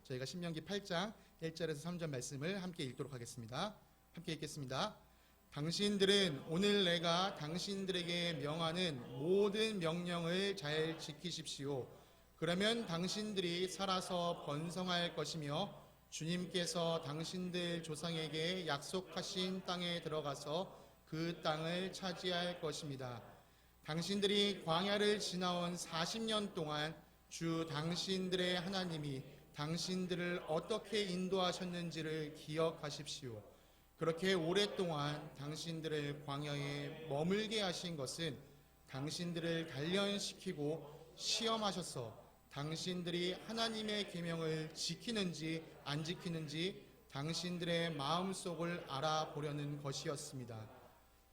저희가 신명기 8장 1절에서 3절 말씀을 함께 읽도록 하겠습니다. 함께 읽겠습니다. 당신들은 오늘 내가 당신들에게 명하는 모든 명령을 잘 지키십시오. 그러면 당신들이 살아서 번성할 것이며 주님께서 당신들 조상에게 약속하신 땅에 들어가서 그 땅을 차지할 것입니다. 당신들이 광야를 지나온 40년 동안 주 당신들의 하나님이 당신들을 어떻게 인도하셨는지를 기억하십시오. 그렇게 오랫동안 당신들을 광야에 머물게 하신 것은 당신들을 단련시키고 시험하셔서 당신들이 하나님의 계명을 지키는지 안 지키는지 당신들의 마음속을 알아보려는 것이었습니다.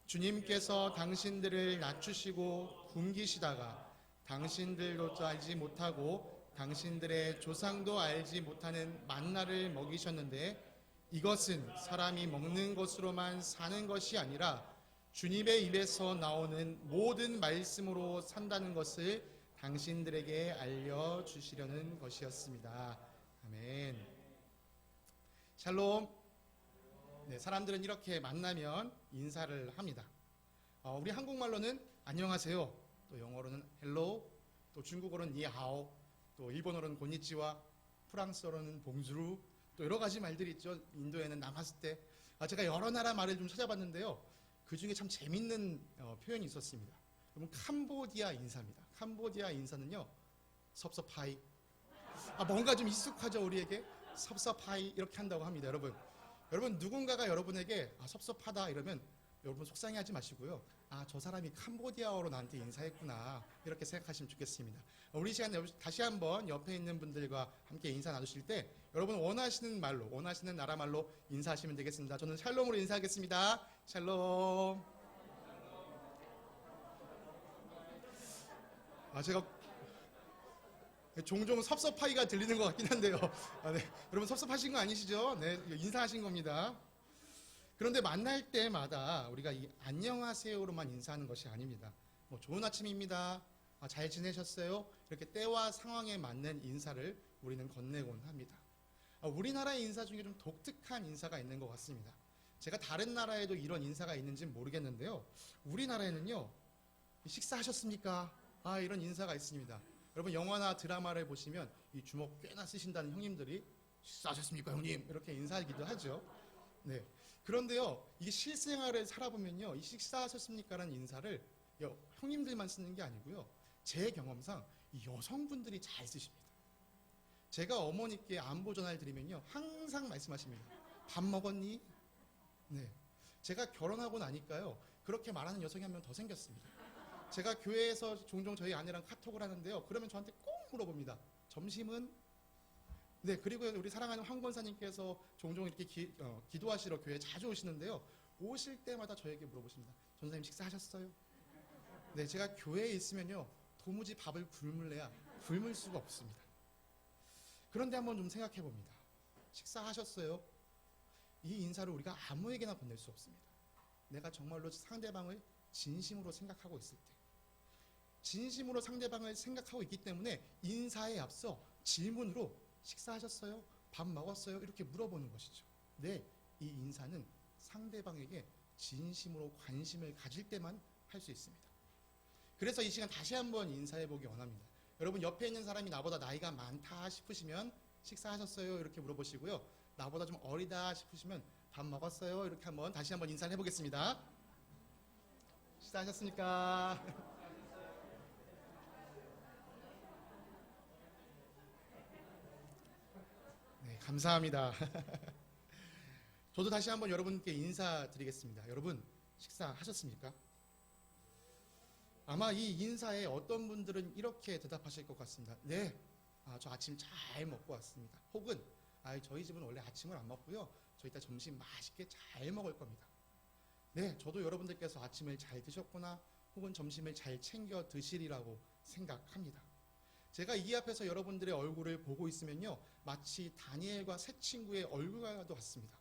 주님께서 당신들을 낮추시고 굶기시다가 당신들도 알지 못하고 당신들의 조상도 알지 못하는 만나를 먹이셨는데 이것은 사람이 먹는 것으로만 사는 것이 아니라 주님의 입에서 나오는 모든 말씀으로 산다는 것을 당신들에게 알려주시려는 것이었습니다. 아멘. 샬롬. 네, 사람들은 이렇게 만나면 인사를 합니다. 우리 한국말로는 안녕하세요, 또 영어로는 헬로, 또 중국어로는 니하오, 또 일본어로는 곤니치와, 프랑스어로는 봉주루, 또 여러 가지 말들이 있죠. 인도에는 나마스테. 제가 여러 나라 말을 좀 찾아봤는데요. 그 중에 참 재밌는 표현이 있었습니다. 여러분, 캄보디아 인사입니다. 캄보디아 인사는요, 섭섭하이. 뭔가 좀 익숙하죠, 우리에게? 섭섭하이 이렇게 한다고 합니다. 여러분 누군가가 여러분에게 섭섭하다 이러면 여러분 속상해하지 마시고요. 저 사람이 캄보디아어로 나한테 인사했구나 이렇게 생각하시면 좋겠습니다. 우리 시간에 다시 한번 옆에 있는 분들과 함께 인사 나누실 때 여러분 원하시는 말로, 원하시는 나라 말로 인사하시면 되겠습니다. 저는 샬롬으로 인사하겠습니다. 샬롬. 제가 종종 섭섭하기가 들리는 것 같긴 한데요. 네. 여러분 섭섭하신 거 아니시죠? 네, 인사하신 겁니다. 그런데 만날 때마다 우리가 이 안녕하세요로만 인사하는 것이 아닙니다. 좋은 아침입니다. 잘 지내셨어요? 이렇게 때와 상황에 맞는 인사를 우리는 건네곤 합니다. 우리나라의 인사 중에 좀 독특한 인사가 있는 것 같습니다. 제가 다른 나라에도 이런 인사가 있는지는 모르겠는데요. 우리나라에는요, 식사하셨습니까? 이런 인사가 있습니다. 여러분 영화나 드라마를 보시면 이 주먹 꽤나 쓰신다는 형님들이 식사하셨습니까 형님? 이렇게 인사하기도 하죠. 네. 그런데요, 이게 실생활을 살아보면요, 이 식사하셨습니까? 라는 인사를 형님들만 쓰는 게 아니고요, 제 경험상 이 여성분들이 잘 쓰십니다. 제가 어머니께 안부 전화를 드리면요, 항상 말씀하십니다. 밥 먹었니? 네. 제가 결혼하고 나니까요, 그렇게 말하는 여성이 한 명 더 생겼습니다. 제가 교회에서 종종 저희 아내랑 카톡을 하는데요, 그러면 저한테 꼭 물어봅니다. 점심은? 네, 그리고 우리 사랑하는 황 권사님께서 종종 이렇게 기도하시러 교회에 자주 오시는데요, 오실 때마다 저에게 물어보십니다. 전사님 식사하셨어요? 네, 제가 교회에 있으면요, 도무지 밥을 굶을래야 굶을 수가 없습니다. 그런데 한번 좀 생각해 봅니다. 식사하셨어요? 이 인사를 우리가 아무에게나 건넬 수 없습니다. 내가 정말로 상대방을 진심으로 생각하고 있을 때, 진심으로 상대방을 생각하고 있기 때문에 인사에 앞서 질문으로 식사하셨어요? 밥 먹었어요? 이렇게 물어보는 것이죠. 네, 이 인사는 상대방에게 진심으로 관심을 가질 때만 할 수 있습니다. 그래서 이 시간 다시 한번 인사해보기 원합니다. 여러분 옆에 있는 사람이 나보다 나이가 많다 싶으시면 식사하셨어요? 이렇게 물어보시고요. 나보다 좀 어리다 싶으시면 밥 먹었어요? 이렇게 한번 다시 한번 인사를 해보겠습니다. 식사하셨습니까? 네, 감사합니다. 저도 다시 한번 여러분께 인사드리겠습니다. 여러분, 식사하셨습니까? 아마 이 인사에 어떤 분들은 이렇게 대답하실 것 같습니다. 네, 저 아침 잘 먹고 왔습니다. 혹은, 저희 집은 원래 아침을 안 먹고요, 저 이따 점심 맛있게 잘 먹을 겁니다. 네, 저도 여러분들께서 아침을 잘 드셨구나, 혹은 점심을 잘 챙겨 드시리라고 생각합니다. 제가 이 앞에서 여러분들의 얼굴을 보고 있으면요, 마치 다니엘과 세 친구의 얼굴과도 같습니다.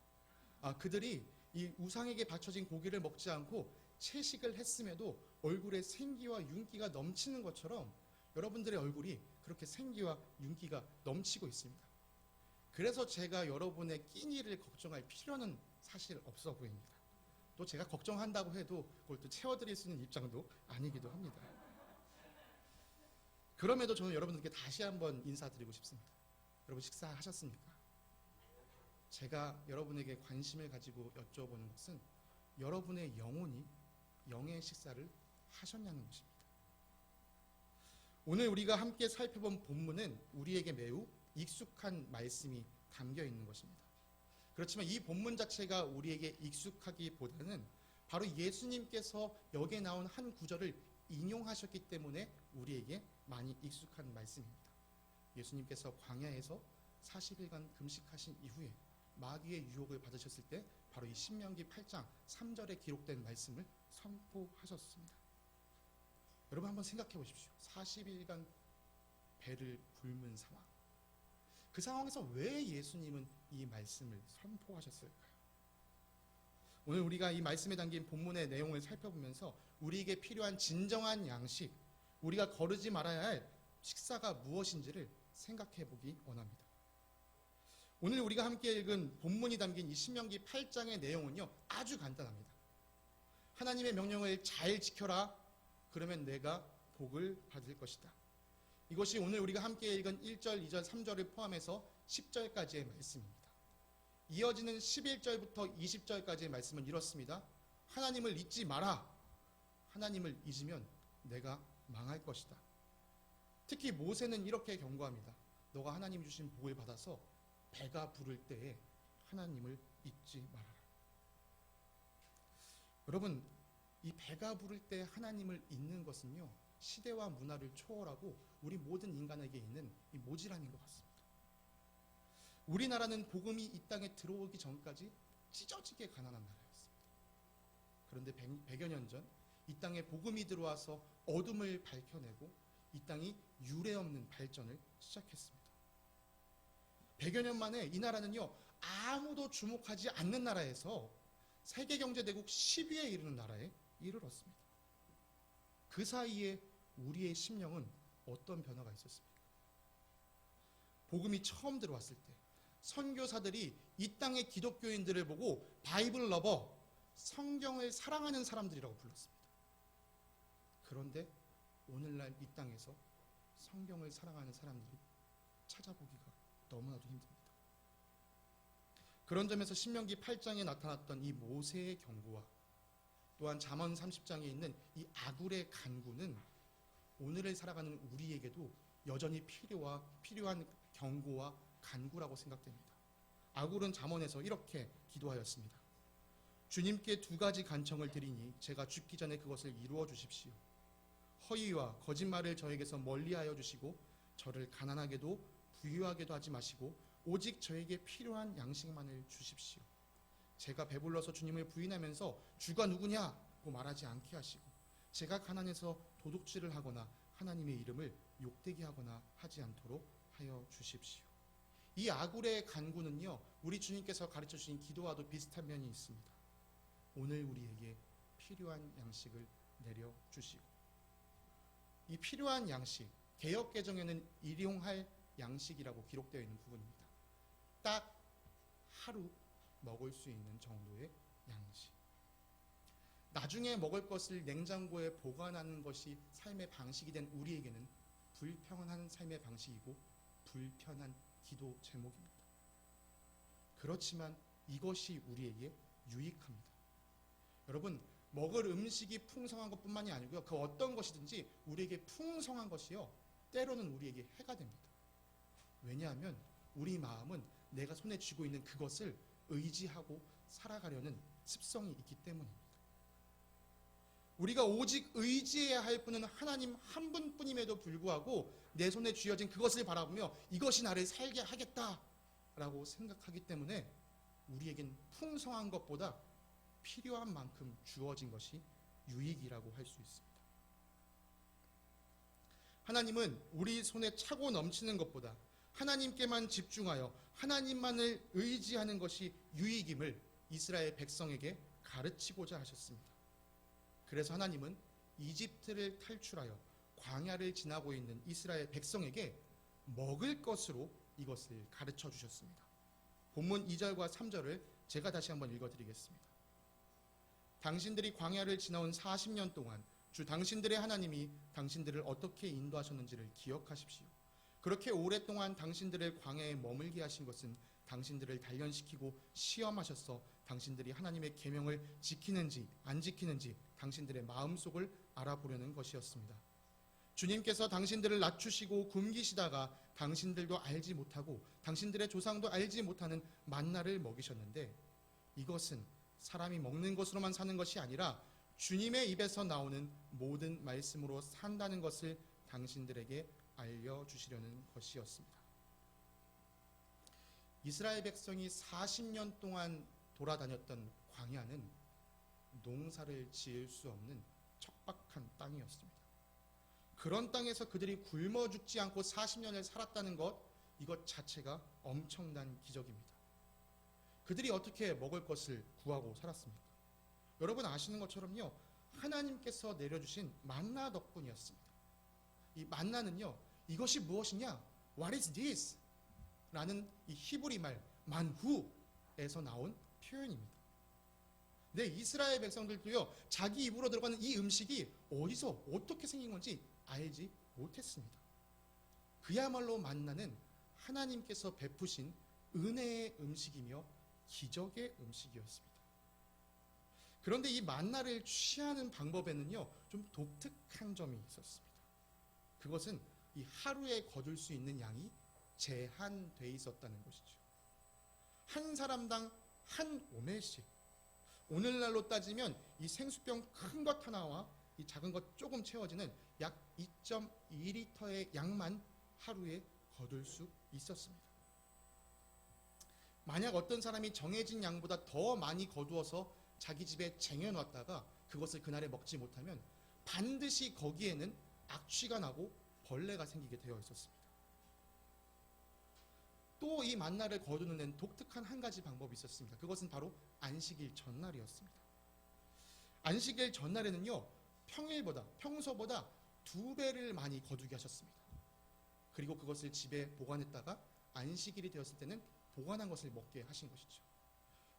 그들이 이 우상에게 바쳐진 고기를 먹지 않고 채식을 했음에도 얼굴에 생기와 윤기가 넘치는 것처럼 여러분들의 얼굴이 그렇게 생기와 윤기가 넘치고 있습니다. 그래서 제가 여러분의 끼니를 걱정할 필요는 사실 없어 보입니다. 또 제가 걱정한다고 해도 그걸 또 채워드릴 수 있는 입장도 아니기도 합니다. 그럼에도 저는 여러분들께 다시 한번 인사드리고 싶습니다. 여러분 식사하셨습니까? 제가 여러분에게 관심을 가지고 여쭤보는 것은 여러분의 영혼이 영의 식사를 하셨냐는 것입니다. 오늘 우리가 함께 살펴본 본문은 우리에게 매우 익숙한 말씀이 담겨 있는 것입니다. 그렇지만 이 본문 자체가 우리에게 익숙하기보다는 바로 예수님께서 여기에 나온 한 구절을 인용하셨기 때문에 우리에게 많이 익숙한 말씀입니다. 예수님께서 광야에서 40일간 금식하신 이후에 마귀의 유혹을 받으셨을 때 바로 이 신명기 8장 3절에 기록된 말씀을 선포하셨습니다. 여러분 한번 생각해 보십시오. 40일간 배를 굶은 상황. 그 상황에서 왜 예수님은 이 말씀을 선포하셨을까요? 오늘 우리가 이 말씀에 담긴 본문의 내용을 살펴보면서 우리에게 필요한 진정한 양식, 우리가 거르지 말아야 할 식사가 무엇인지를 생각해 보기 원합니다. 오늘 우리가 함께 읽은 본문이 담긴 이 신명기 8장의 내용은요, 아주 간단합니다. 하나님의 명령을 잘 지켜라. 그러면 내가 복을 받을 것이다. 이것이 오늘 우리가 함께 읽은 1절, 2절, 3절을 포함해서 10절까지의 말씀입니다. 이어지는 11절부터 20절까지의 말씀은 이렇습니다. 하나님을 잊지 마라. 하나님을 잊으면 내가 망할 것이다. 특히 모세는 이렇게 경고합니다. 너가 하나님 주신 복을 받아서 배가 부를 때에 하나님을 잊지 말아라. 여러분, 이 배가 부를 때 하나님을 잊는 것은요, 시대와 문화를 초월하고 우리 모든 인간에게 있는 이 모질함인 것 같습니다. 우리나라는 복음이 이 땅에 들어오기 전까지 찢어지게 가난한 나라였습니다. 그런데 100여 년 전 이 땅에 복음이 들어와서 어둠을 밝혀내고 이 땅이 유례없는 발전을 시작했습니다. 100여 년 만에 이 나라는요, 아무도 주목하지 않는 나라에서 세계경제대국 10위에 이르는 나라에 이르렀습니다. 그 사이에 우리의 심령은 어떤 변화가 있었습니까? 복음이 처음 들어왔을 때 선교사들이 이 땅의 기독교인들을 보고 바이블 러버, 성경을 사랑하는 사람들이라고 불렀습니다. 그런데 오늘날 이 땅에서 성경을 사랑하는 사람들이 찾아보기가 너무나도 힘듭니다. 그런 점에서 신명기 8장에 나타났던 이 모세의 경고와 또한 잠언 30장에 있는 이 아굴의 간구는 오늘을 살아가는 우리에게도 여전히 필요한 경고와 간구라고 생각됩니다. 아굴은 잠언에서 이렇게 기도하였습니다. 주님께 두 가지 간청을 드리니 제가 죽기 전에 그것을 이루어 주십시오. 허위와 거짓말을 저에게서 멀리하여 주시고 저를 가난하게도 부유하게도 하지 마시고 오직 저에게 필요한 양식만을 주십시오. 제가 배불러서 주님을 부인하면서 주가 누구냐고 말하지 않게 하시고 제가 가난해서 도둑질을 하거나 하나님의 이름을 욕되게 하거나 하지 않도록 하여 주십시오. 이 아굴의 간구는요, 우리 주님께서 가르쳐 주신 기도와도 비슷한 면이 있습니다. 오늘 우리에게 필요한 양식을 내려 주시고, 이 필요한 양식, 개역 개정에는 일용할 양식이라고 기록되어 있는 부분입니다. 딱 하루 먹을 수 있는 정도의 양식. 나중에 먹을 것을 냉장고에 보관하는 것이 삶의 방식이 된 우리에게는 불평한 삶의 방식이고 불편한 기도 제목입니다. 그렇지만 이것이 우리에게 유익합니다. 여러분, 먹을 음식이 풍성한 것뿐만이 아니고요, 그 어떤 것이든지 우리에게 풍성한 것이요, 때로는 우리에게 해가 됩니다. 왜냐하면 우리 마음은 내가 손에 쥐고 있는 그것을 의지하고 살아가려는 습성이 있기 때문입니다. 우리가 오직 의지해야 할 분은 하나님 한 분뿐임에도 불구하고 내 손에 쥐어진 그것을 바라보며 이것이 나를 살게 하겠다라고 생각하기 때문에 우리에겐 풍성한 것보다 필요한 만큼 주어진 것이 유익이라고 할 수 있습니다. 하나님은 우리 손에 차고 넘치는 것보다 하나님께만 집중하여 하나님만을 의지하는 것이 유익임을 이스라엘 백성에게 가르치고자 하셨습니다. 그래서 하나님은 이집트를 탈출하여 광야를 지나고 있는 이스라엘 백성에게 먹을 것으로 이것을 가르쳐 주셨습니다. 본문 2절과 3절을 제가 다시 한번 읽어드리겠습니다. 당신들이 광야를 지나온 40년 동안 주 당신들의 하나님이 당신들을 어떻게 인도하셨는지를 기억하십시오. 그렇게 오랫동안 당신들을 광야에 머물게 하신 것은 당신들을 단련시키고 시험하셔서 당신들이 하나님의 계명을 지키는지 안 지키는지 당신들의 마음속을 알아보려는 것이었습니다. 주님께서 당신들을 낮추시고 굶기시다가 당신들도 알지 못하고 당신들의 조상도 알지 못하는 만나를 먹이셨는데 이것은 사람이 먹는 것으로만 사는 것이 아니라 주님의 입에서 나오는 모든 말씀으로 산다는 것을 당신들에게 알려주시려는 것이었습니다. 이스라엘 백성이 40년 동안 돌아다녔던 광야는 농사를 지을 수 없는 척박한 땅이었습니다. 그런 땅에서 그들이 굶어 죽지 않고 40년을 살았다는 것, 이것 자체가 엄청난 기적입니다. 그들이 어떻게 먹을 것을 구하고 살았습니까? 여러분 아시는 것처럼요, 하나님께서 내려주신 만나 덕분이었습니다. 이 만나는요, 이것이 무엇이냐? What is this? 라는 이 히브리 말 만후에서 나온 표현입니다. 네, 이스라엘 백성들도요, 자기 입으로 들어가는 이 음식이 어디서 어떻게 생긴 건지 알지 못했습니다. 그야말로 만나는 하나님께서 베푸신 은혜의 음식이며 기적의 음식이었습니다. 그런데 이 만나를 취하는 방법에는요, 좀 독특한 점이 있었습니다. 그것은 이 하루에 거둘 수 있는 양이 제한돼 있었다는 것이죠. 한 사람당 한 오멜씩, 오늘날로 따지면 이 생수병 큰 것 하나와 이 작은 것 조금 채워지는 약 2.2리터의 양만 하루에 거둘 수 있었습니다. 만약 어떤 사람이 정해진 양보다 더 많이 거두어서 자기 집에 쟁여놨다가 그것을 그날에 먹지 못하면 반드시 거기에는 악취가 나고 벌레가 생기게 되어 있었습니다. 또 이 만나를 거두는 데는 독특한 한 가지 방법이 있었습니다. 그것은 바로 안식일 전날이었습니다. 안식일 전날에는요, 평소보다 2배를 많이 거두게 하셨습니다. 그리고 그것을 집에 보관했다가 안식일이 되었을 때는 보관한 것을 먹게 하신 것이죠.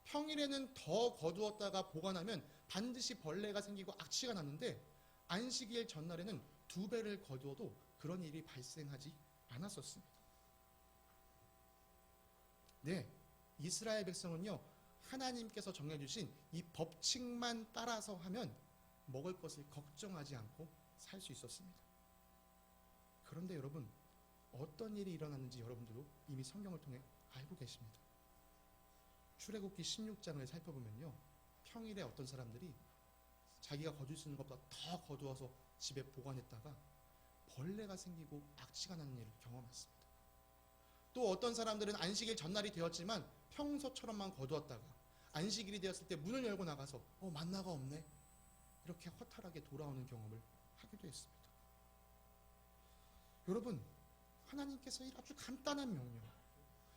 평일에는 더 거두었다가 보관하면 반드시 벌레가 생기고 악취가 났는데 안식일 전날에는 2배를 거두어도 그런 일이 발생하지 않았었습니다. 네, 이스라엘 백성은요, 하나님께서 정해주신 이 법칙만 따라서 하면 먹을 것을 걱정하지 않고 살 수 있었습니다. 그런데 여러분, 어떤 일이 일어났는지 여러분들도 이미 성경을 통해 알고 계십니다. 출애굽기 16장을 살펴보면요, 평일에 어떤 사람들이 자기가 거둘 수 있는 것보다 더 거두어서 집에 보관했다가 벌레가 생기고 악취가 나는 일을 경험했습니다. 또 어떤 사람들은 안식일 전날이 되었지만 평소처럼만 거두었다가 안식일이 되었을 때 문을 열고 나가서 만나가 없네, 이렇게 허탈하게 돌아오는 경험을 하기도 했습니다. 여러분, 하나님께서 이 아주 간단한 명령,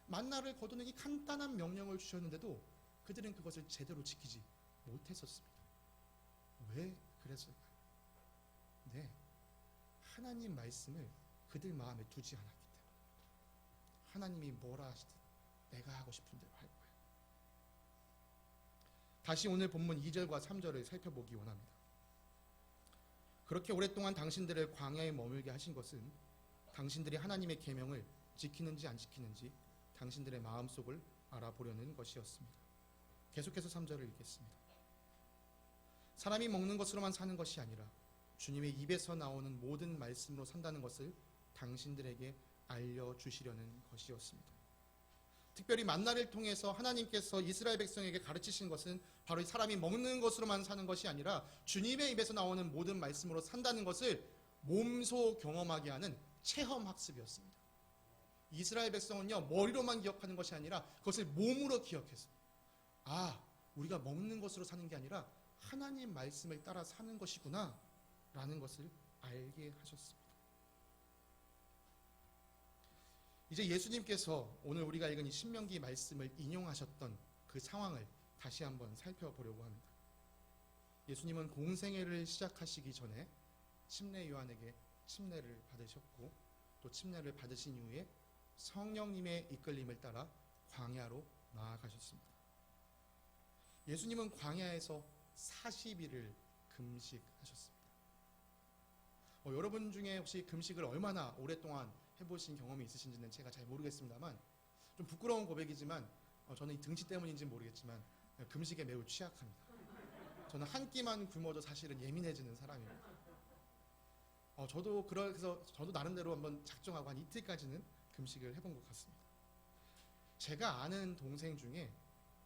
만나를 거두는 이 간단한 명령을 주셨는데도 그들은 그것을 제대로 지키지 못했었습니다. 왜 그랬을까요? 네, 하나님 말씀을 그들 마음에 두지 않았기 때문에. 하나님이 뭐라 하시든 내가 하고 싶은 대로 할 거예요. 다시 오늘 본문 2절과 3절을 살펴보기 원합니다. 그렇게 오랫동안 당신들을 광야에 머물게 하신 것은 당신들이 하나님의 계명을 지키는지 안 지키는지 당신들의 마음속을 알아보려는 것이었습니다. 계속해서 3절을 읽겠습니다. 사람이 먹는 것으로만 사는 것이 아니라 주님의 입에서 나오는 모든 말씀으로 산다는 것을 당신들에게 알려주시려는 것이었습니다. 특별히 만나를 통해서 하나님께서 이스라엘 백성에게 가르치신 것은 바로 사람이 먹는 것으로만 사는 것이 아니라 주님의 입에서 나오는 모든 말씀으로 산다는 것을 몸소 경험하게 하는 체험 학습이었습니다. 이스라엘 백성은요, 머리로만 기억하는 것이 아니라 그것을 몸으로 기억해서 우리가 먹는 것으로 사는 게 아니라 하나님 말씀을 따라 사는 것이구나 라는 것을 알게 하셨습니다. 이제 예수님께서 오늘 우리가 읽은 이 신명기 말씀을 인용하셨던 그 상황을 다시 한번 살펴보려고 합니다. 예수님은 공생애를 시작하시기 전에 침례 요한에게 침례를 받으셨고 또 침례를 받으신 이후에 성령님의 이끌림을 따라 광야로 나아가셨습니다. 예수님은 광야에서 40일을 금식하셨습니다. 여러분 중에 혹시 금식을 얼마나 오랫동안 해보신 경험이 있으신지는 제가 잘 모르겠습니다만, 좀 부끄러운 고백이지만 저는 이 등치 때문인지는 모르겠지만 금식에 매우 취약합니다. 저는 한 끼만 굶어도 사실은 예민해지는 사람입니다. 그래서 저도 나름대로 한번 작정하고 한 이틀까지는 금식을 해본 것 같습니다. 제가 아는 동생 중에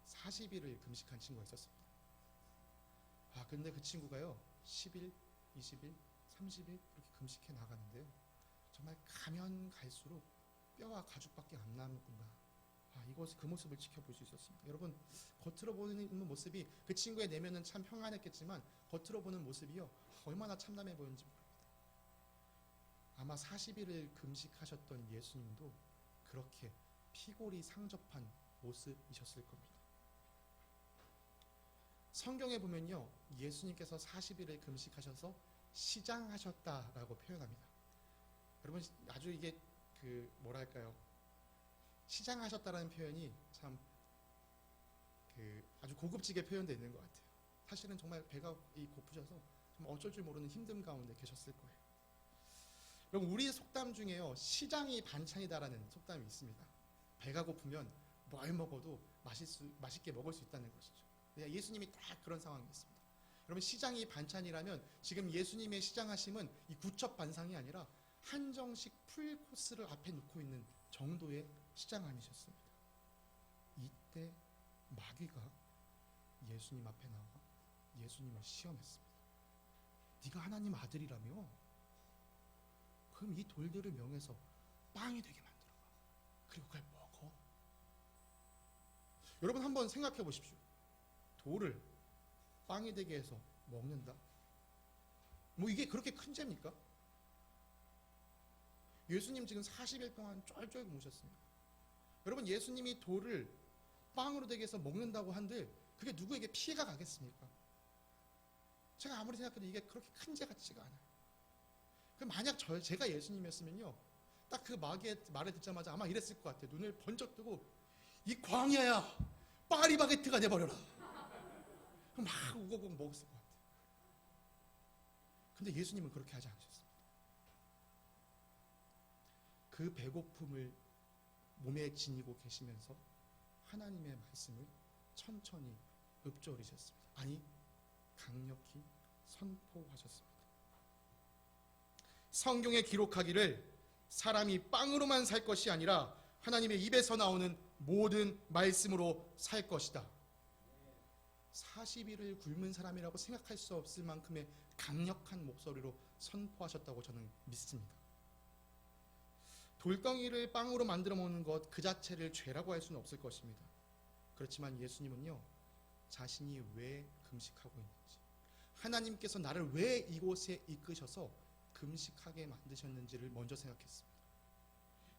40일을 금식한 친구가 있었습니다. 근데 그 친구가요 10일, 20일, 30일 이렇게 금식해 나가는데요, 정말 가면 갈수록 뼈와 가죽밖에 안 남는구나. 그 모습을 지켜볼 수 있었습니다. 여러분, 겉으로 보는 모습이, 그 친구의 내면은 참 평안했겠지만 겉으로 보는 모습이요 얼마나 참담해 보였는지 모릅니다. 아마 40일을 금식하셨던 예수님도 그렇게 피골이 상접한 모습이셨을 겁니다. 성경에 보면요, 예수님께서 40일을 금식하셔서 시장하셨다라고 표현합니다. 여러분, 아주 이게 시장하셨다라는 표현이 참 아주 고급지게 표현되어 있는 것 같아요. 사실은 정말 배가 고프셔서 정말 어쩔 줄 모르는 힘듦 가운데 계셨을 거예요. 그럼 우리 속담 중에요, 시장이 반찬이다라는 속담이 있습니다. 배가 고프면 뭘 먹어도 맛있게 먹을 수 있다는 것이죠. 예수님이 딱 그런 상황이었습니다. 여러분, 시장이 반찬이라면 지금 예수님의 시장하심은 이 구첩반상이 아니라 한정식 풀코스를 앞에 놓고 있는 정도의 시장함이셨습니다. 이때 마귀가 예수님 앞에 나와 예수님을 시험했습니다. 네가 하나님 아들이라며? 그럼 이 돌들을 명해서 빵이 되게 만들어봐. 그리고 그걸 먹어. 여러분, 한번 생각해 보십시오. 돌을 빵이 되게 해서 먹는다? 이게 그렇게 큰 죄입니까? 예수님 지금 40일 동안 쫄쫄 굶으셨습니다. 여러분, 예수님이 돌을 빵으로 되게 해서 먹는다고 한들 그게 누구에게 피해가 가겠습니까? 제가 아무리 생각해도 이게 그렇게 큰 죄 같지가 않아요. 그럼 만약 제가 예수님이었으면요, 딱 그 마귀의 말을 듣자마자 아마 이랬을 것 같아요. 눈을 번쩍 뜨고, 이 광야야, 파리바게트가 돼버려라. 막 우거우거 먹었을 것 같아요. 근데 예수님은 그렇게 하지 않으셨습니다. 그 배고픔을 몸에 지니고 계시면서 하나님의 말씀을 천천히 읊조리셨습니다. 아니, 강력히 선포하셨습니다. 성경에 기록하기를 사람이 빵으로만 살 것이 아니라 하나님의 입에서 나오는 모든 말씀으로 살 것이다. 40일을 굶은 사람이라고 생각할 수 없을 만큼의 강력한 목소리로 선포하셨다고 저는 믿습니다. 돌덩이를 빵으로 만들어 먹는 것 그 자체를 죄라고 할 수는 없을 것입니다. 그렇지만 예수님은요, 자신이 왜 금식하고 있는지, 하나님께서 나를 왜 이곳에 이끄셔서 금식하게 만드셨는지를 먼저 생각했습니다.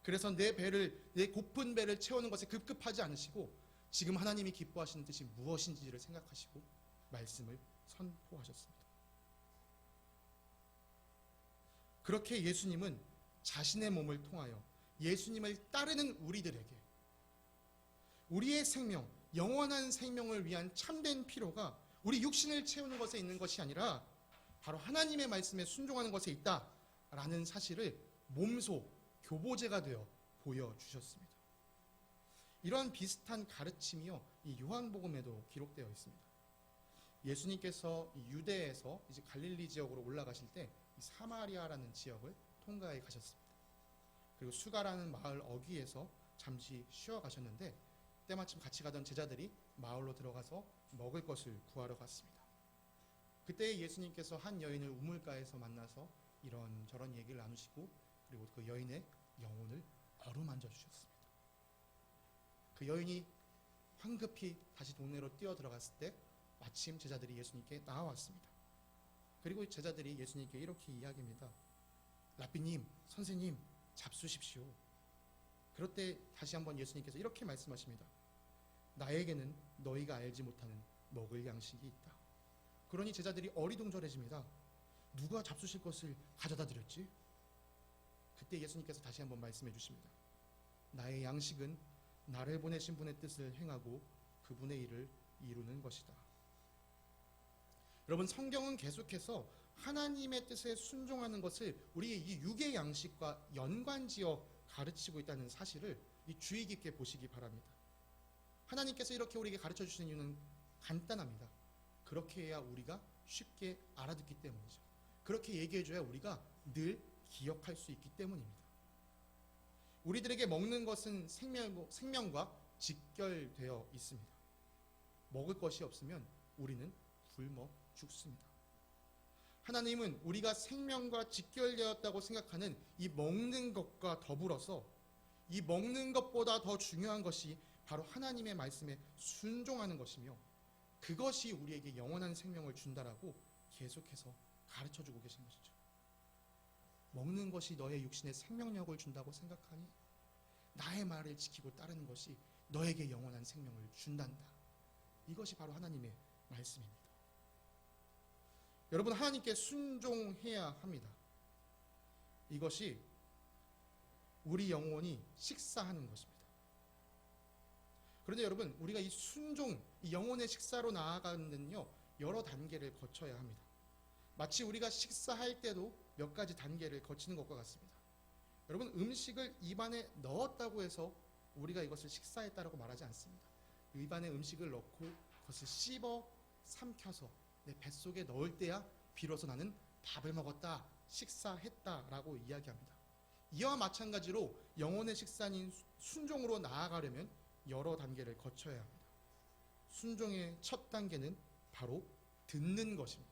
그래서 내 고픈 배를 채우는 것에 급급하지 않으시고 지금 하나님이 기뻐하시는 뜻이 무엇인지를 생각하시고 말씀을 선포하셨습니다. 그렇게 예수님은 자신의 몸을 통하여 예수님을 따르는 우리들에게 우리의 생명, 영원한 생명을 위한 참된 필요가 우리 육신을 채우는 것에 있는 것이 아니라 바로 하나님의 말씀에 순종하는 것에 있다라는 사실을 몸소 교보제가 되어 보여주셨습니다. 이러한 비슷한 가르침이요, 이 요한복음에도 기록되어 있습니다. 예수님께서 유대에서 이제 갈릴리 지역으로 올라가실 때 이 사마리아라는 지역을 통과해 가셨습니다. 그리고 수가라는 마을 어귀에서 잠시 쉬어 가셨는데 때마침 같이 가던 제자들이 마을로 들어가서 먹을 것을 구하러 갔습니다. 그때 예수님께서 한 여인을 우물가에서 만나서 이런저런 얘기를 나누시고 그리고 그 여인의 영혼을 어루만져 주셨습니다. 그 여인이 황급히 다시 동네로 뛰어 들어갔을 때 마침 제자들이 예수님께 나와왔습니다. 그리고 제자들이 예수님께 이렇게 이야기합니다. 라삐님, 선생님, 잡수십시오. 그럴 때 다시 한번 예수님께서 이렇게 말씀하십니다. 나에게는 너희가 알지 못하는 먹을 양식이 있다. 그러니 제자들이 어리둥절해집니다. 누가 잡수실 것을 가져다 드렸지? 그때 예수님께서 다시 한번 말씀해 주십니다. 나의 양식은 나를 보내신 분의 뜻을 행하고 그분의 일을 이루는 것이다. 여러분, 성경은 계속해서 하나님의 뜻에 순종하는 것을 우리의 이 육의 양식과 연관지어 가르치고 있다는 사실을 주의 깊게 보시기 바랍니다. 하나님께서 이렇게 우리에게 가르쳐 주시는 이유는 간단합니다. 그렇게 해야 우리가 쉽게 알아듣기 때문이죠. 그렇게 얘기해 줘야 우리가 늘 기억할 수 있기 때문입니다. 우리들에게 먹는 것은 생명과 직결되어 있습니다. 먹을 것이 없으면 우리는 굶어 죽습니다. 하나님은 우리가 생명과 직결되었다고 생각하는 이 먹는 것과 더불어서 이 먹는 것보다 더 중요한 것이 바로 하나님의 말씀에 순종하는 것이며, 그것이 우리에게 영원한 생명을 준다라고 계속해서 가르쳐주고 계신 것이죠. 먹는 것이 너의 육신에 생명력을 준다고 생각하니 나의 말을 지키고 따르는 것이 너에게 영원한 생명을 준단다. 이것이 바로 하나님의 말씀입니다. 여러분, 하나님께 순종해야 합니다. 이것이 우리 영혼이 식사하는 것입니다. 그런데 여러분, 우리가 이 순종, 이 영혼의 식사로 나아가는 데는요, 여러 단계를 거쳐야 합니다. 마치 우리가 식사할 때도 몇 가지 단계를 거치는 것과 같습니다. 여러분, 음식을 입안에 넣었다고 해서 우리가 이것을 식사했다라고 말하지 않습니다. 입안에 음식을 넣고 그것을 씹어 삼켜서 내 뱃속에 넣을 때야 비로소 나는 밥을 먹었다, 식사했다라고 이야기합니다. 이와 마찬가지로 영혼의 식사인 순종으로 나아가려면 여러 단계를 거쳐야 합니다. 순종의 첫 단계는 바로 듣는 것입니다.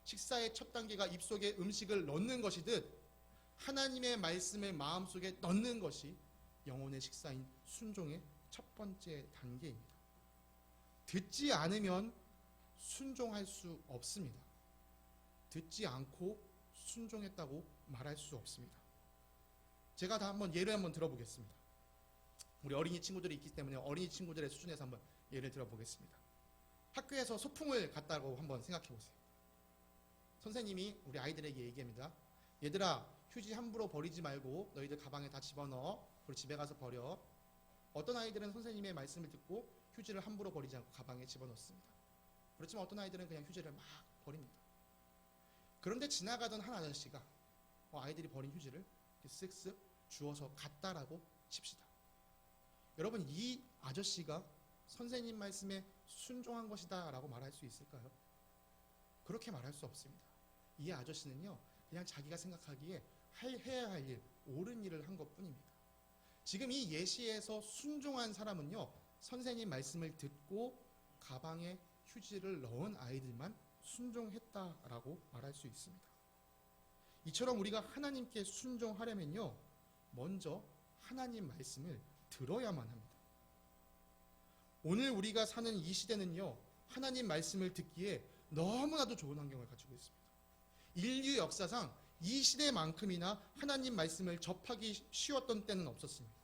식사의 첫 단계가 입속에 음식을 넣는 것이듯 하나님의 말씀을 마음속에 넣는 것이 영혼의 식사인 순종의 첫 번째 단계입니다. 듣지 않으면 순종할 수 없습니다. 듣지 않고 순종했다고 말할 수 없습니다. 제가 예를 한번 들어보겠습니다. 우리 어린이 친구들이 있기 때문에 어린이 친구들의 수준에서 한번 예를 들어보겠습니다. 학교에서 소풍을 갔다고 한번 생각해 보세요. 선생님이 우리 아이들에게 얘기합니다. 얘들아, 휴지 함부로 버리지 말고 너희들 가방에 다 집어넣어. 그리고 집에 가서 버려. 어떤 아이들은 선생님의 말씀을 듣고 휴지를 함부로 버리지 않고 가방에 집어넣습니다. 그렇지만 어떤 아이들은 그냥 휴지를 막 버립니다. 그런데 지나가던 한 아저씨가 아이들이 버린 휴지를 쓱쓱 주워서 갔다라고 칩시다. 여러분, 이 아저씨가 선생님 말씀에 순종한 것이다 라고 말할 수 있을까요? 그렇게 말할 수 없습니다. 이 아저씨는요, 그냥 자기가 생각하기에 해야 할 일, 옳은 일을 한 것뿐입니다. 지금 이 예시에서 순종한 사람은요, 선생님 말씀을 듣고 가방에 휴지를 넣은 아이들만 순종했다라고 말할 수 있습니다. 이처럼 우리가 하나님께 순종하려면요, 먼저 하나님 말씀을 들어야만 합니다. 오늘 우리가 사는 이 시대는요, 하나님 말씀을 듣기에 너무나도 좋은 환경을 가지고 있습니다. 인류 역사상 이 시대만큼이나 하나님 말씀을 접하기 쉬웠던 때는 없었습니다.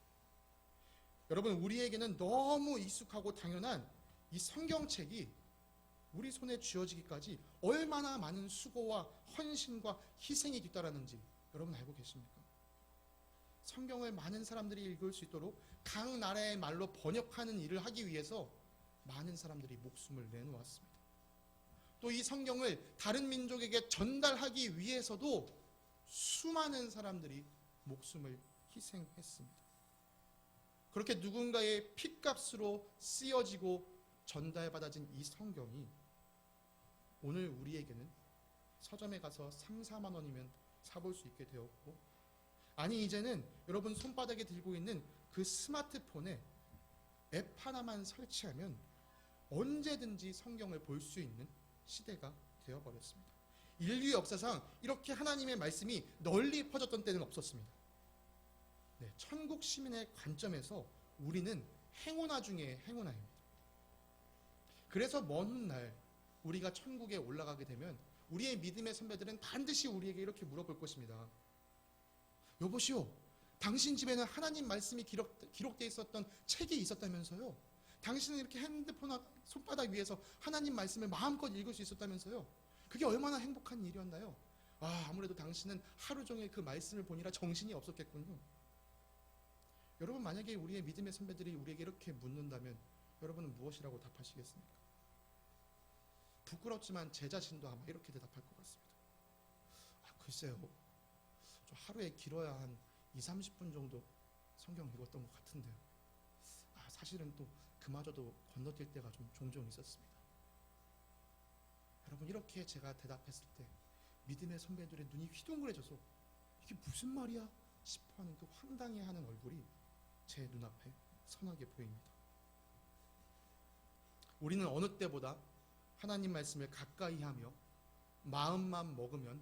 여러분, 우리에게는 너무 익숙하고 당연한 이 성경책이 우리 손에 쥐어지기까지 얼마나 많은 수고와 헌신과 희생이 뒤따랐는지 여러분 알고 계십니까? 성경을 많은 사람들이 읽을 수 있도록 각 나라의 말로 번역하는 일을 하기 위해서 많은 사람들이 목숨을 내놓았습니다. 또 이 성경을 다른 민족에게 전달하기 위해서도 수많은 사람들이 목숨을 희생했습니다. 그렇게 누군가의 핏값으로 쓰여지고 전달받아진 이 성경이 오늘 우리에게는 서점에 가서 3, 4만 원이면 사볼 수 있게 되었고, 아니 이제는 여러분 손바닥에 들고 있는 그 스마트폰에 앱 하나만 설치하면 언제든지 성경을 볼 수 있는 시대가 되어버렸습니다. 인류 역사상 이렇게 하나님의 말씀이 널리 퍼졌던 때는 없었습니다. 네, 천국 시민의 관점에서 우리는 행운아 중에 행운아입니다. 그래서 먼 훗날 우리가 천국에 올라가게 되면 우리의 믿음의 선배들은 반드시 우리에게 이렇게 물어볼 것입니다. 여보시오, 당신 집에는 하나님 말씀이 기록되어 있었던 책이 있었다면서요? 당신은 이렇게 핸드폰 손바닥 위에서 하나님 말씀을 마음껏 읽을 수 있었다면서요? 그게 얼마나 행복한 일이었나요? 아무래도 당신은 하루 종일 그 말씀을 보니라 정신이 없었겠군요. 여러분 만약에 우리의 믿음의 선배들이 우리에게 이렇게 묻는다면 여러분은 무엇이라고 답하시겠습니까? 부끄럽지만 제 자신도 아마 이렇게 대답할 것 같습니다. 글쎄요. 저 하루에 길어야 한 2, 30분 정도 성경 읽었던 것 같은데요. 사실은 또 그마저도 건너뛸 때가 좀 종종 있었습니다. 여러분 이렇게 제가 대답했을 때 믿음의 선배들의 눈이 휘둥그레져서 이게 무슨 말이야 싶어하는 그 황당해하는 얼굴이 제 눈앞에 선하게 보입니다. 우리는 어느 때보다 하나님 말씀을 가까이 하며 마음만 먹으면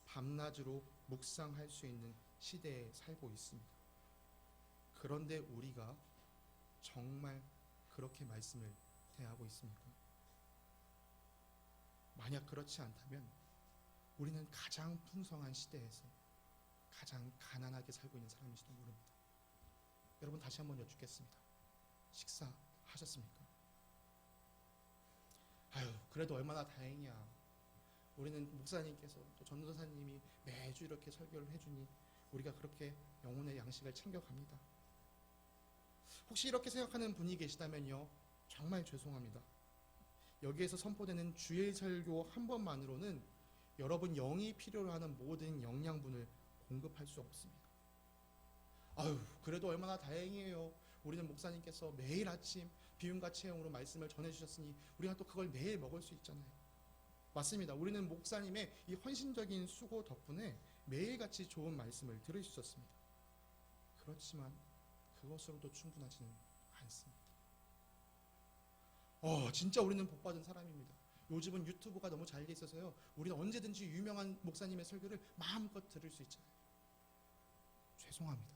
밤낮으로 묵상할 수 있는 시대에 살고 있습니다. 그런데 우리가 정말 그렇게 말씀을 대하고 있습니까? 만약 그렇지 않다면 우리는 가장 풍성한 시대에서 가장 가난하게 살고 있는 사람일지도 모릅니다. 여러분 다시 한번 여쭙겠습니다. 식사하셨습니까? 그래도 얼마나 다행이야. 우리는 목사님께서 또 전도사님이 매주 이렇게 설교를 해주니 우리가 그렇게 영혼의 양식을 챙겨갑니다. 혹시 이렇게 생각하는 분이 계시다면요, 정말 죄송합니다. 여기에서 선포되는 주일 설교 한 번만으로는 여러분 영이 필요로 하는 모든 영양분을 공급할 수 없습니다. 그래도 얼마나 다행이에요. 우리는 목사님께서 매일 아침 비움과 체험으로 말씀을 전해주셨으니 우리가 또 그걸 매일 먹을 수 있잖아요. 맞습니다. 우리는 목사님의 이 헌신적인 수고 덕분에 매일같이 좋은 말씀을 들을 수 있었습니다. 그렇지만 그것으로도 충분하지는 않습니다. 진짜 우리는 복받은 사람입니다. 요즘은 유튜브가 너무 잘 돼 있어서요, 우리는 언제든지 유명한 목사님의 설교를 마음껏 들을 수 있잖아요. 죄송합니다.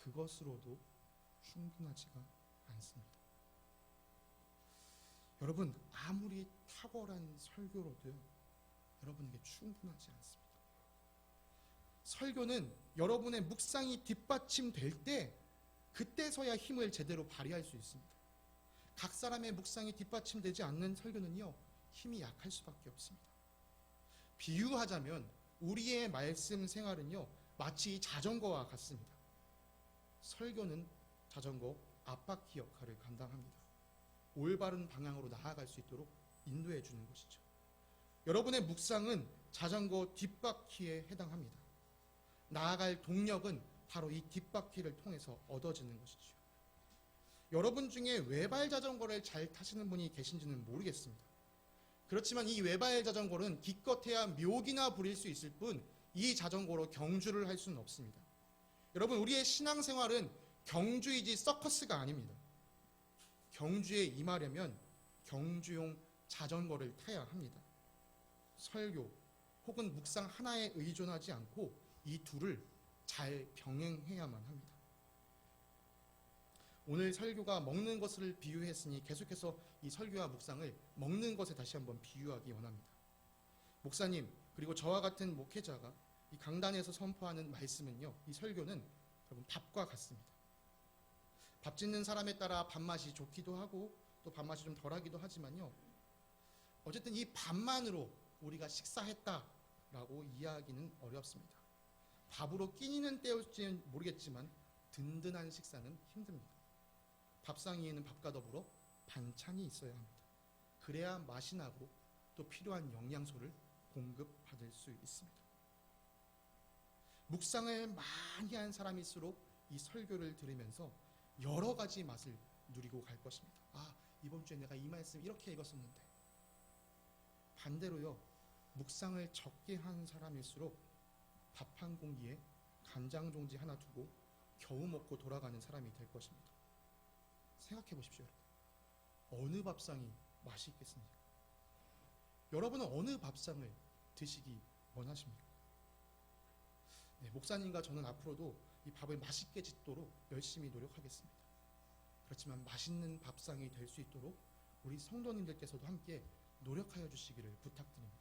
그것으로도 충분하지가 않습니다. 여러분, 아무리 탁월한 설교로도요, 여러분에게 충분하지 않습니다. 설교는 여러분의 묵상이 뒷받침될 때, 그때서야 힘을 제대로 발휘할 수 있습니다. 각 사람의 묵상이 뒷받침되지 않는 설교는요, 힘이 약할 수밖에 없습니다. 비유하자면 우리의 말씀 생활은요, 마치 자전거와 같습니다. 설교는 자전거 앞바퀴 역할을 감당합니다. 올바른 방향으로 나아갈 수 있도록 인도해 주는 것이죠. 여러분의 묵상은 자전거 뒷바퀴에 해당합니다. 나아갈 동력은 바로 이 뒷바퀴를 통해서 얻어지는 것이죠. 여러분 중에 외발 자전거를 잘 타시는 분이 계신지는 모르겠습니다. 그렇지만 이 외발 자전거는 기껏해야 묘기나 부릴 수 있을 뿐 이 자전거로 경주를 할 수는 없습니다. 여러분, 우리의 신앙생활은 경주이지 서커스가 아닙니다. 경주에 임하려면 경주용 자전거를 타야 합니다. 설교 혹은 묵상 하나에 의존하지 않고 이 둘을 잘 병행해야만 합니다. 오늘 설교가 먹는 것을 비유했으니 계속해서 이 설교와 묵상을 먹는 것에 다시 한번 비유하기 원합니다. 목사님 그리고 저와 같은 목회자가 이 강단에서 선포하는 말씀은요, 이 설교는 여러분 밥과 같습니다. 밥 짓는 사람에 따라 밥맛이 좋기도 하고 또 밥맛이 좀 덜하기도 하지만요, 어쨌든 이 밥만으로 우리가 식사했다라고 이해하기는 어렵습니다. 밥으로 끼니는 때울지는 모르겠지만 든든한 식사는 힘듭니다. 밥상 위에는 밥과 더불어 반찬이 있어야 합니다. 그래야 맛이 나고 또 필요한 영양소를 공급받을 수 있습니다. 묵상을 많이 한 사람일수록 이 설교를 들으면서 여러 가지 맛을 누리고 갈 것입니다. 이번 주에 내가 이 말씀 이렇게 읽었었는데. 반대로요, 묵상을 적게 한 사람일수록 밥 한 공기에 간장 종지 하나 두고 겨우 먹고 돌아가는 사람이 될 것입니다. 생각해 보십시오. 어느 밥상이 맛이 있겠습니까? 여러분은 어느 밥상을 드시기 원하십니까? 네, 목사님과 저는 앞으로도 이 밥을 맛있게 짓도록 열심히 노력하겠습니다. 그렇지만 맛있는 밥상이 될 수 있도록 우리 성도님들께서도 함께 노력하여 주시기를 부탁드립니다.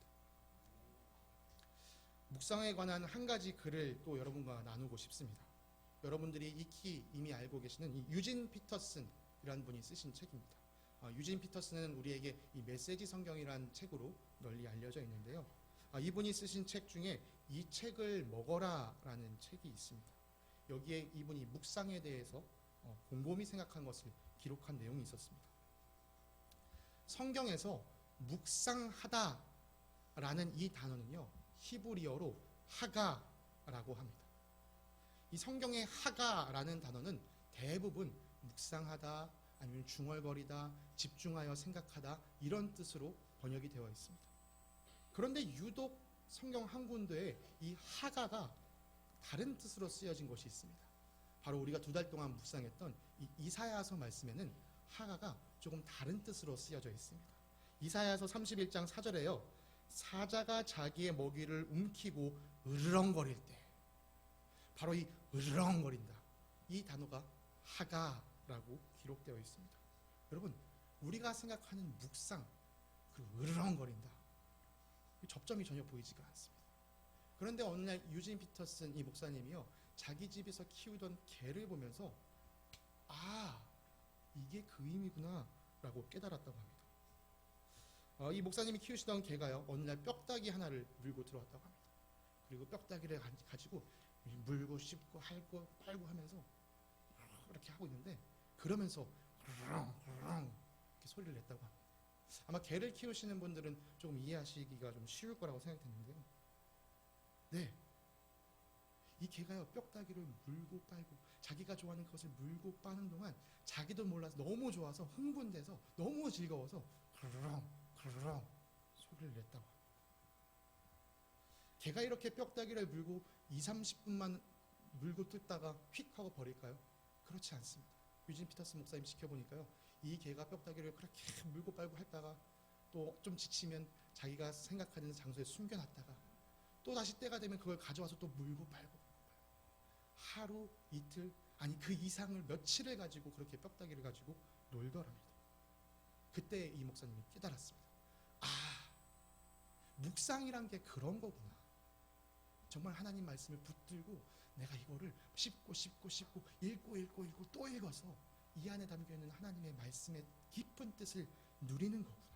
묵상에 관한 한 가지 글을 또 여러분과 나누고 싶습니다. 여러분들이 익히 이미 알고 계시는 이 유진 피터슨이라는 분이 쓰신 책입니다. 유진 피터슨은 우리에게 이 메시지 성경이라는 책으로 널리 알려져 있는데요. 이분이 쓰신 책 중에 이 책을 먹어라 라는 책이 있습니다. 여기에 이분이 묵상에 대해서 곰곰이 생각한 것을 기록한 내용이 있었습니다. 성경에서 묵상하다라는 이 단어는요, 히브리어로 하가라고 합니다. 이 성경의 하가라는 단어는 대부분 묵상하다, 아니면 중얼거리다, 집중하여 생각하다, 이런 뜻으로 번역이 되어 있습니다. 그런데 유독 성경 한 군데에 이 하가가 다른 뜻으로 쓰여진 것이 있습니다. 바로 우리가 2달 동안 묵상했던 이 이사야서 말씀에는 하가가 조금 다른 뜻으로 쓰여져 있습니다. 이사야서 31장 4절에요. 사자가 자기의 먹이를 움키고 으르렁거릴 때, 바로 이 으르렁거린다, 이 단어가 하가라고 기록되어 있습니다. 여러분, 우리가 생각하는 묵상, 그리고 으르렁거린다, 접점이 전혀 보이지가 않습니다. 그런데 어느 날 유진 피터슨 이 목사님이요, 자기 집에서 키우던 개를 보면서 이게 그 의미구나 라고 깨달았다고 합니다. 이 목사님이 키우시던 개가요, 어느 날 뼈다귀 하나를 물고 들어왔다고 합니다. 그리고 뼈다귀를 가지고 물고 씹고 핥고 빨고 하면서 이렇게 하고 있는데, 그러면서 그렁 이렇게 소리를 냈다고 합니다. 아마 개를 키우시는 분들은 조금 이해하시기가 좀 쉬울 거라고 생각했는데요. 네, 이 개가요, 뼈다귀를 물고 빨고 자기가 좋아하는 것을 물고 빠는 동안 자기도 몰라서 너무 좋아서 흥분돼서 너무 즐거워서 그렁 소리를 냈다고 합니다. 개가 이렇게 뼈다귀를 물고 2-30분만 물고 뜯다가 휙 하고 버릴까요? 그렇지 않습니다. 유진 피터슨 목사님 지켜보니까요, 이 개가 뼈다귀를 그렇게 물고 빨고 했다가 또 좀 지치면 자기가 생각하는 장소에 숨겨놨다가 또 다시 때가 되면 그걸 가져와서 또 물고 빨고 하루, 이틀, 아니 그 이상을 며칠을 가지고 그렇게 뼈다귀를 가지고 놀더랍니다. 그때 이 목사님이 깨달았습니다. 묵상이란 게 그런 거구나. 정말 하나님 말씀을 붙들고 내가 이거를 씹고 읽고 또 읽어서 이 안에 담겨있는 하나님의 말씀의 깊은 뜻을 누리는 거구나.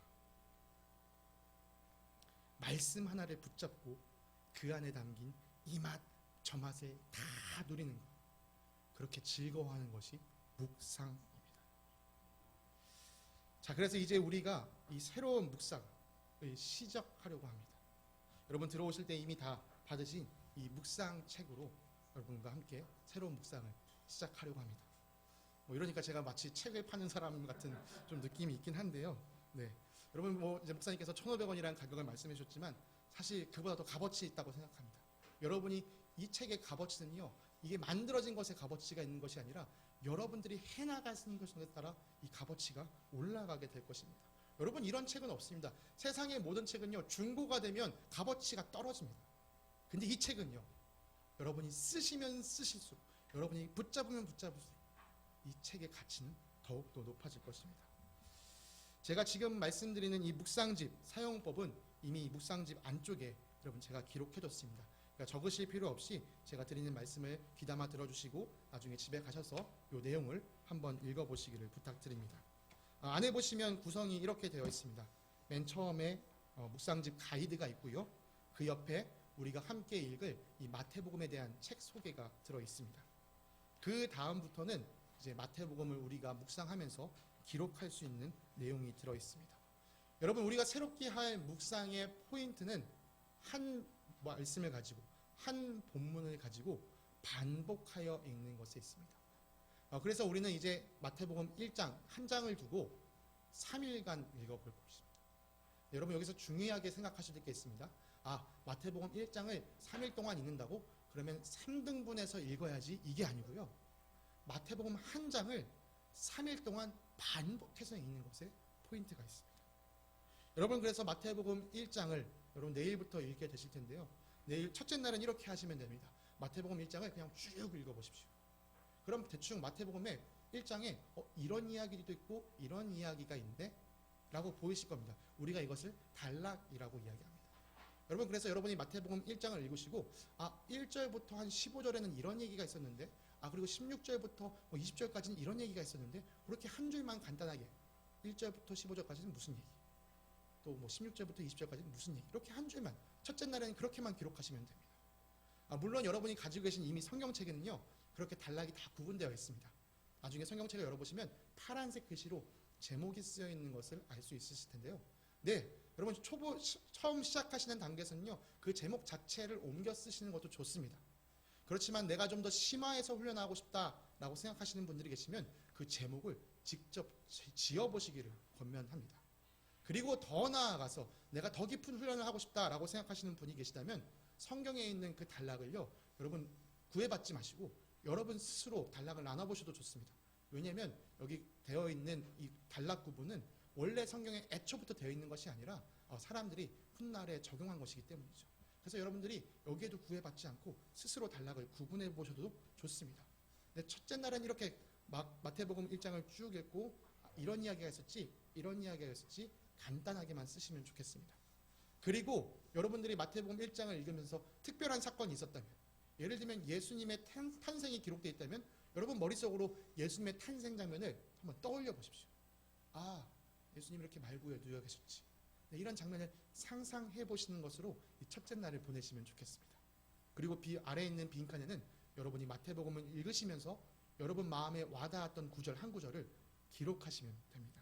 말씀 하나를 붙잡고 그 안에 담긴 이 맛, 저 맛을 다 누리는 것, 그렇게 즐거워하는 것이 묵상입니다. 자, 그래서 이제 우리가 이 새로운 묵상을 시작하려고 합니다. 여러분 들어오실 때 이미 다 받으신 이 묵상 책으로 여러분과 함께 새로운 묵상을 시작하려고 합니다. 이러니까 제가 마치 책을 파는 사람 같은 좀 느낌이 있긴 한데요. 네, 여러분 이제 목사님께서 1,500원이라는 가격을 말씀해 주셨지만 사실 그보다 더 값어치 있다고 생각합니다. 여러분이 이 책의 값어치는요, 이게 만들어진 것에 값어치가 있는 것이 아니라 여러분들이 해나가는 것에 따라 이 값어치가 올라가게 될 것입니다. 여러분, 이런 책은 없습니다. 세상의 모든 책은요, 중고가 되면 값어치가 떨어집니다. 근데 이 책은요, 여러분이 쓰시면 쓰실수록, 여러분이 붙잡으면 붙잡을수록 이 책의 가치는 더욱더 높아질 것입니다. 제가 지금 말씀드리는 이 묵상집 사용법은 이미 이 묵상집 안쪽에 여러분 제가 기록해뒀습니다. 그러니까 적으실 필요 없이 제가 드리는 말씀을 귀담아 들어주시고 나중에 집에 가셔서 이 내용을 한번 읽어보시기를 부탁드립니다. 안에 보시면 구성이 이렇게 되어 있습니다. 맨 처음에 묵상집 가이드가 있고요. 그 옆에 우리가 함께 읽을 이 마태복음에 대한 책 소개가 들어 있습니다. 그 다음부터는 이제 마태복음을 우리가 묵상하면서 기록할 수 있는 내용이 들어 있습니다. 여러분, 우리가 새롭게 할 묵상의 포인트는 한 말씀을 가지고 한 본문을 가지고 반복하여 읽는 것에 있습니다. 그래서 우리는 이제 마태복음 1장 한 장을 두고 3일간 읽어볼 것입니다. 여러분, 여기서 중요하게 생각하실 게 있습니다. 마태복음 1장을 3일 동안 읽는다고? 그러면 3등분해서 읽어야지, 이게 아니고요. 마태복음 한 장을 3일 동안 반복해서 읽는 것에 포인트가 있습니다. 여러분, 그래서 마태복음 1장을 여러분 내일부터 읽게 되실 텐데요. 내일 첫째 날은 이렇게 하시면 됩니다. 마태복음 1장을 그냥 쭉 읽어보십시오. 그럼 대충 마태복음의 1장에 이런 이야기도 있고 이런 이야기가 있는데 라고 보이실 겁니다. 우리가 이것을 단락이라고 이야기합니다. 여러분, 그래서 여러분이 마태복음 1장을 읽으시고 1절부터 한 15절에는 이런 얘기가 있었는데 그리고 16절부터 20절까지는 이런 얘기가 있었는데, 그렇게 한 줄만 간단하게 1절부터 15절까지는 무슨 얘기, 또 16절부터 20절까지는 무슨 얘기, 이렇게 한 줄만 첫째 날에는 그렇게만 기록하시면 됩니다. 물론 여러분이 가지고 계신 이미 성경책에는요, 그렇게 단락이 다 구분되어 있습니다. 나중에 성경책을 열어보시면 파란색 글씨로 제목이 쓰여 있는 것을 알 수 있으실 텐데요. 네, 여러분 처음 시작하시는 단계에서는요, 그 제목 자체를 옮겨 쓰시는 것도 좋습니다. 그렇지만 내가 좀 더 심화해서 훈련하고 싶다라고 생각하시는 분들이 계시면 그 제목을 직접 지어보시기를 권면합니다. 그리고 더 나아가서 내가 더 깊은 훈련을 하고 싶다라고 생각하시는 분이 계시다면 성경에 있는 그 단락을요, 여러분 구애받지 마시고 여러분 스스로 단락을 나눠보셔도 좋습니다. 왜냐하면 여기 되어 있는 이 단락 구분은 원래 성경에 애초부터 되어 있는 것이 아니라 사람들이 훗날에 적용한 것이기 때문이죠. 그래서 여러분들이 여기에도 구애받지 않고 스스로 단락을 구분해 보셔도 좋습니다. 근데 첫째 날은 이렇게 마태복음 1장을 쭉 읽고 이런 이야기가 있었지, 이런 이야기가 있었지 간단하게만 쓰시면 좋겠습니다. 그리고 여러분들이 마태복음 1장을 읽으면서 특별한 사건이 있었다면, 예를 들면 예수님의 탄생이 기록되어 있다면 여러분 머릿속으로 예수님의 탄생 장면을 한번 떠올려 보십시오. 아, 예수님이 이렇게 말구에 누워 계셨지. 네, 이런 장면을 상상해 보시는 것으로 이 첫째 날을 보내시면 좋겠습니다. 그리고 아래에 있는 빈칸에는 여러분이 마태복음을 읽으시면서 여러분 마음에 와닿았던 구절 한 구절을 기록하시면 됩니다.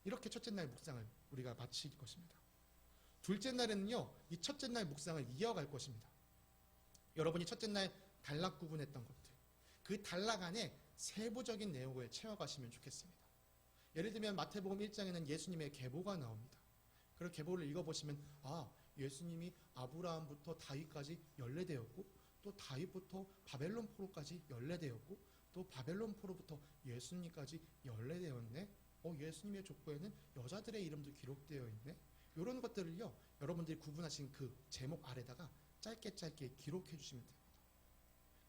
이렇게 첫째 날 묵상을 우리가 마칠 것입니다. 둘째 날에는요, 이 첫째 날 묵상을 이어갈 것입니다. 여러분이 첫째 날 단락 구분했던 것들, 그 단락 안에 세부적인 내용을 채워가시면 좋겠습니다. 예를 들면 마태복음 1장에는 예수님의 계보가 나옵니다. 그리고 계보를 읽어보시면 예수님이 아브라함부터 다윗까지 연례되었고, 또 다윗부터 바벨론 포로까지 연례되었고, 또 바벨론 포로부터 예수님까지 연례되었네. 예수님의 족보에는 여자들의 이름도 기록되어 있네. 이런 것들을요, 여러분들이 구분하신 그 제목 아래다가 짧게 기록해 주시면 됩니다.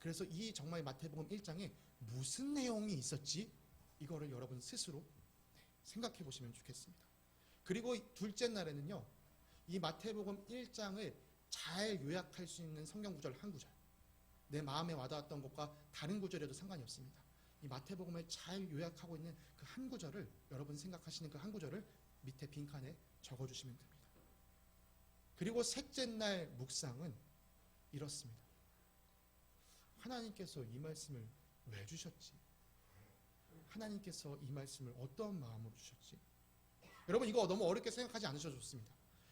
그래서 이 정말 마태복음 1장에 무슨 내용이 있었지? 이거를 여러분 스스로 생각해 보시면 좋겠습니다. 그리고 둘째 날에는요, 이 마태복음 1장을 잘 요약할 수 있는 성경 구절 한 구절, 내 마음에 와닿았던 것과 다른 구절에도 상관이 없습니다. 이 마태복음을 잘 요약하고 있는 그 한 구절을, 여러분 생각하시는 그 한 구절을 밑에 빈칸에 적어주시면 됩니다. 그리고 셋째 날 묵상은 이렇습니다. 하나님께서 이 말씀을 왜 주셨지? 하나님께서 이 말씀을 어떤 마음으로 주셨지? 여러분 이거 너무 어렵게 생각하지 않으셔도 좋습니다.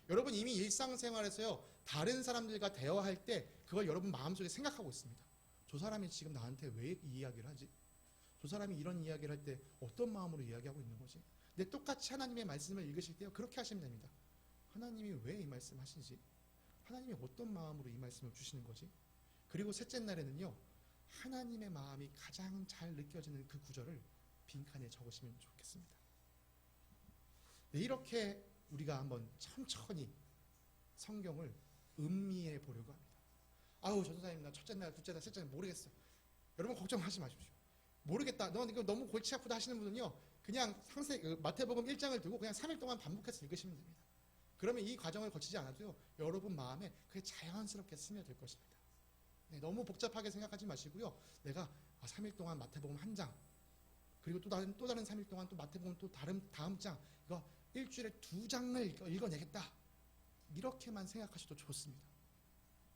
여러분 이미 일상생활에서요, 다른 사람들과 대화할 때 그걸 여러분 마음속에 생각하고 있습니다. 저 사람이 지금 나한테 왜 이 이야기를 하지? 저 사람이 이런 이야기를 할 때 어떤 마음으로 이야기하고 있는 거지? 근데 똑같이 하나님의 말씀을 읽으실 때요, 그렇게 하시면 됩니다. 하나님이 왜 이 말씀 하시지? 하나님이 어떤 마음으로 이 말씀을 주시는 거지? 그리고 셋째 날에는요, 하나님의 마음이 가장 잘 느껴지는 그 구절을 빈칸에 적으시면 좋겠습니다. 네, 이렇게 우리가 한번 천천히 성경을 음미해 보려고 합니다. 전도사님 나 첫째 날, 둘째 날, 셋째 날 모르겠어. 여러분 걱정하지 마십시오. 모르겠다, 너 이거 너무 골치 아프다 하시는 분은요, 그냥 마태복음 1장을 들고 그냥 3일 동안 반복해서 읽으시면 됩니다. 그러면 이 과정을 거치지 않아도요, 여러분 마음에 그게 자연스럽게 스며들 것입니다. 네, 너무 복잡하게 생각하지 마시고요, 내가 3일 동안 마태복음 한 장, 그리고 또 다른 3일 동안 또 마태복음 또 다음 장, 이거 일주일에 2장을 읽어내겠다, 이렇게만 생각하셔도 좋습니다.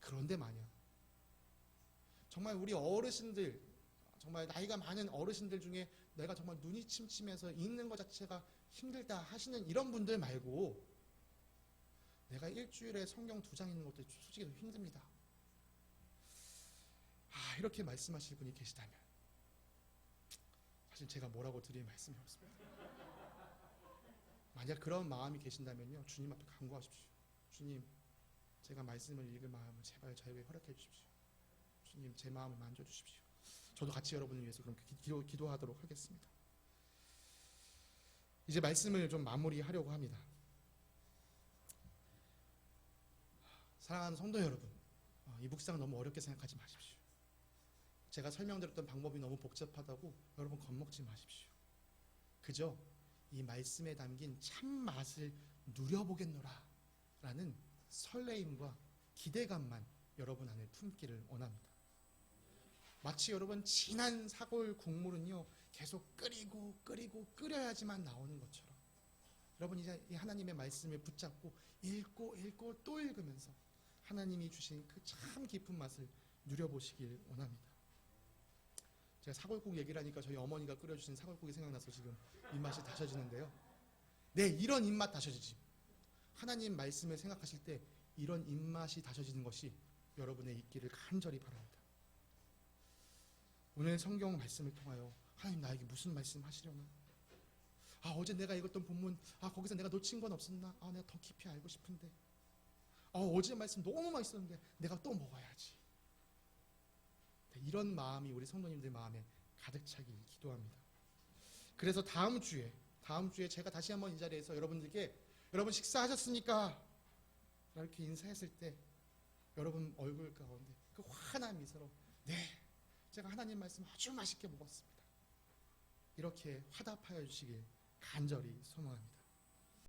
그런데 만약 정말 우리 어르신들, 정말 나이가 많은 어르신들 중에 내가 정말 눈이 침침해서 읽는 것 자체가 힘들다 하시는 이런 분들 말고, 내가 일주일에 성경 2장 읽는 것도 솔직히 좀 힘듭니다, 이렇게 말씀하실 분이 계시다면 사실 제가 뭐라고 드릴 말씀이 없습니다. 만약 그런 마음이 계신다면요, 주님 앞에 간구하십시오. 주님, 제가 말씀을 읽을 마음을 제발 저에게 허락해 주십시오. 주님, 제 마음을 만져주십시오. 저도 같이 여러분을 위해서 그럼 기도하도록 하겠습니다. 이제 말씀을 좀 마무리하려고 합니다. 사랑하는 성도 여러분, 이 묵상 너무 어렵게 생각하지 마십시오. 제가 설명드렸던 방법이 너무 복잡하다고 여러분 겁먹지 마십시오. 그저 이 말씀에 담긴 참맛을 누려보겠노라 라는 설레임과 기대감만 여러분 안에 품기를 원합니다. 마치 여러분 진한 사골 국물은요, 계속 끓여야지만 나오는 것처럼, 여러분 이제 이 하나님의 말씀을 붙잡고 읽고 또 읽으면서 하나님이 주신 그 참 깊은 맛을 누려보시길 원합니다. 제가 사골국 얘기를 하니까 저희 어머니가 끓여주신 사골국이 생각나서 지금 입맛이 다셔지는데요. 네, 이런 입맛 다셔지지. 하나님 말씀을 생각하실 때 이런 입맛이 다셔지는 것이 여러분의 있기를 간절히 바랍니다. 오늘 성경 말씀을 통하여 하나님 나에게 무슨 말씀 하시려나? 어제 내가 읽었던 본문, 거기서 내가 놓친 건 없었나? 내가 더 깊이 알고 싶은데. 어제 말씀 너무 맛있었는데 내가 또 먹어야지. 네, 이런 마음이 우리 성도님들 마음에 가득 차길 기도합니다. 그래서 다음 주에 제가 다시 한번 이 자리에서 여러분들께 여러분 식사하셨습니까? 이렇게 인사했을 때 여러분 얼굴 가운데 그 환한 미소로 네, 제가 하나님 말씀 아주 맛있게 먹었습니다. 이렇게 화답하여 주시길 간절히 소망합니다.